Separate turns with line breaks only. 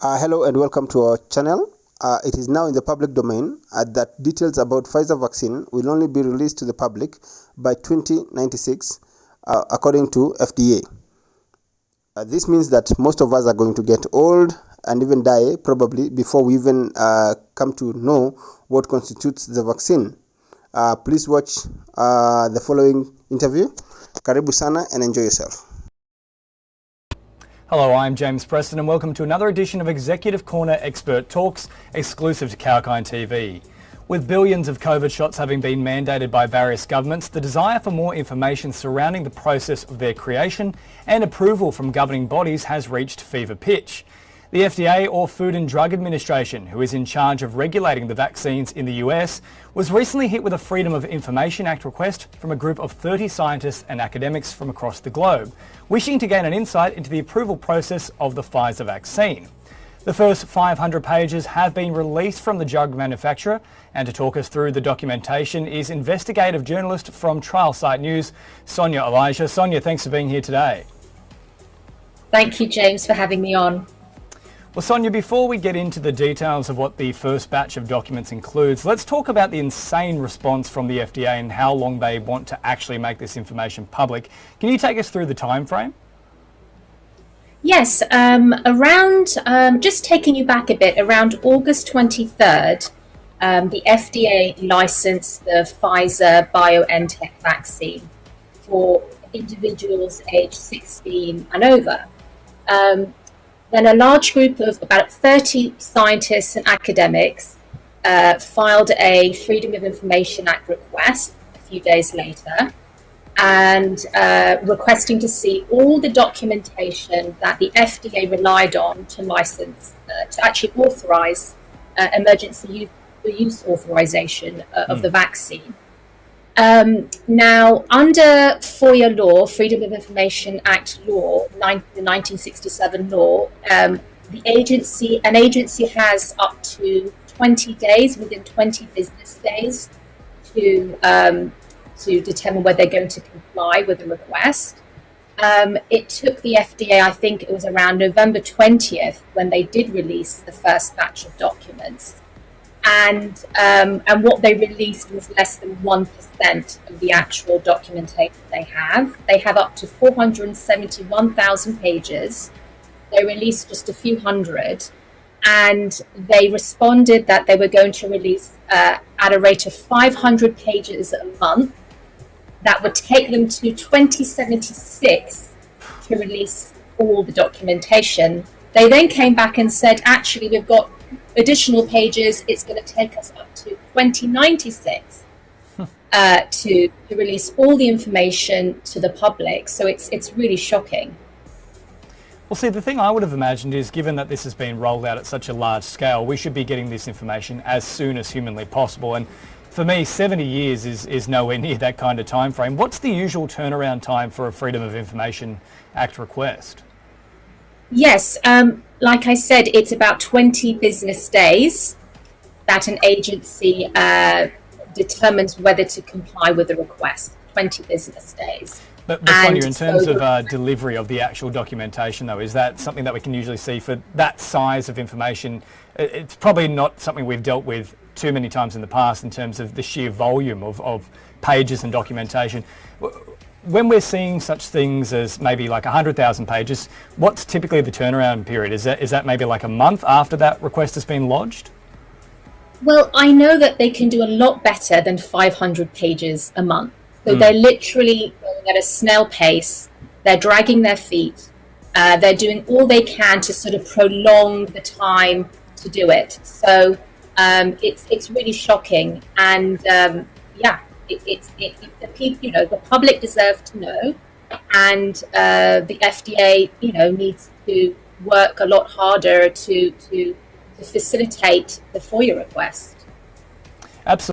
Hello and welcome to our channel. It is now in the public domain that details about Pfizer vaccine will only be released to the public by 2096 according to FDA. This means that most of us are going to get old and even die probably before we even come to know what constitutes the vaccine. Please watch the following interview. Karibu sana and enjoy yourself.
Hello, I'm James Preston and welcome to another edition of Executive Corner Expert Talks, exclusive to Cowkine TV. With billions of COVID shots having been mandated by various governments, the desire for more information surrounding the process of their creation and approval from governing bodies has reached fever pitch. The FDA, or Food and Drug Administration, who is in charge of regulating the vaccines in the US, was recently hit with a Freedom of Information Act request from a group of 30 scientists and academics from across the globe, wishing to gain an insight into the approval process of the Pfizer vaccine. The first 500 pages have been released from the drug manufacturer, and to talk us through the documentation is investigative journalist from Trial Site News, Sonia Elijah. Sonia, thanks for being here today.
Thank you, James, for having me on.
Well, Sonia, before we get into the details of what the first batch of documents includes, let's talk about the insane response from the FDA and how long they want to actually make this information public. Can you take us through the time frame?
Yes, just taking you back a bit, around August 23rd, the FDA licensed the Pfizer BioNTech vaccine for individuals aged 16 and over. Then a large group of about 30 scientists and academics filed a Freedom of Information Act request a few days later, and requesting to see all the documentation that the FDA relied on to license, to actually authorize emergency use authorization of the vaccine. Now, under FOIA law, Freedom of Information Act law, the 1967 law, an agency has up to 20 days, within 20 business days, to determine whether they're going to comply with the request. It took the FDA, I think it was around November 20th, when they did release the first batch of documents. And what they released was less than 1% of the actual documentation they have. They have up to 471,000 pages. They released just a few hundred, and they responded that they were going to release at a rate of 500 pages a month. That would take them to 2076 to release all the documentation. They then came back and said, actually, we've got additional pages. It's going to take us up to 2096 to release all the information to the public. So it's really shocking.
Well, see, the thing I would have imagined is, given that this has been rolled out at such a large scale, we should be getting this information as soon as humanly possible. And for me, 70 years is nowhere near that kind of time frame. What's the usual turnaround time for a Freedom of Information Act request?
Yes, like I said, it's about 20 business days that an agency determines whether to comply with the request. 20 business days.
But Sonia, in terms of delivery of the actual documentation, though, is that something that we can usually see for that size of information? It's probably not something we've dealt with too many times in the past in terms of the sheer volume of pages and documentation. When we're seeing such things as maybe like 100,000 pages, what's typically the turnaround period? Is that maybe like a month after that request has been lodged?
Well, I know that they can do a lot better than 500 pages a month. So they're literally going at a snail pace. They're dragging their feet. They're doing all they can to sort of prolong the time to do it. So it's really shocking. And the public deserve to know, and the FDA, needs to work a lot harder to facilitate the FOIA request.
Absolutely.